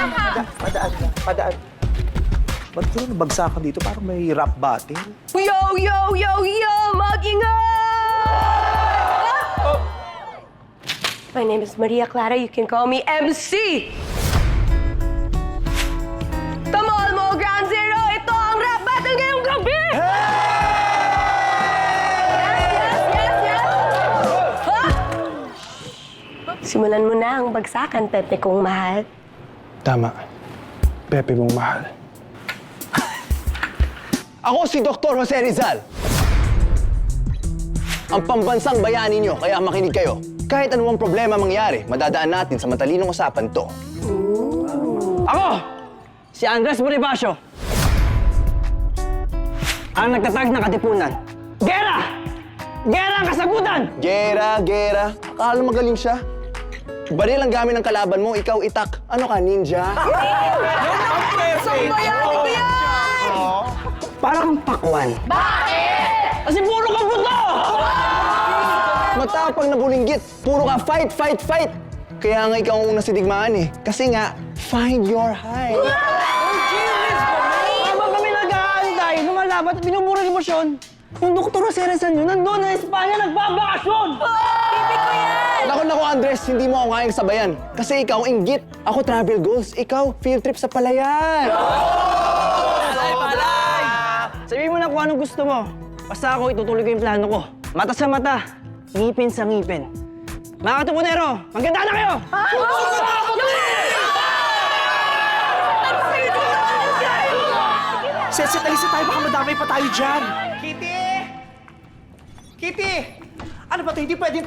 Padaan lang, padaan. Ba't ko nabagsakan dito? Parang may rap battle. Yo, yo, yo, yo! Mag-ingat! My name is Maria Clara. You can call me MC! Tamol mo, Ground Zero! Ito ang rap battle ngayong gabi! Yes! Ha? Simulan mo na ang bagsakan, Pepe kong mahal. Tama. Pepe mong mahal. Ako si Dr. Jose Rizal. Ang pambansang bayani nyo, kaya makinig kayo. Kahit anumang problema mangyari, madadaan natin sa matalinong usapan to. Ako! Si Andres Bonifacio. Ang nagtatag ng Katipunan. Gera! Gera ang kasagutan! Gera. Akala magaling siya. Baril ang gamit ng kalaban mo, ikaw itak. Ano ka, ninja? Para kang pakwan. Bakit? Kasi puro ka buto! Matapang na bulinggit. Puro ka fight. Kaya nga ikaw ang unang sidigmaan eh. Kasi nga, find your height. Habang kami nag-aano tayo, lumalabat at binubura ng emosyon, yung Dr. Jose Rizal nyo, nandun na Espanya, nagbabakasyon! Naku, Andres, hindi mo ako kayang sabayan. Kasi ikaw, inggit. Ako, travel goals. Ikaw, field trip sa palayan. Sabihin mo na kung anong gusto mo. Basta ako, itutuloy ko yung plano ko. Mata sa mata, ngipin sa ngipin. Mga katupunero, maganda na kayo! Set, alisa tayo. Baka madamay pa tayo dyan. Kitty! Ano ba ito? Hindi pwedeng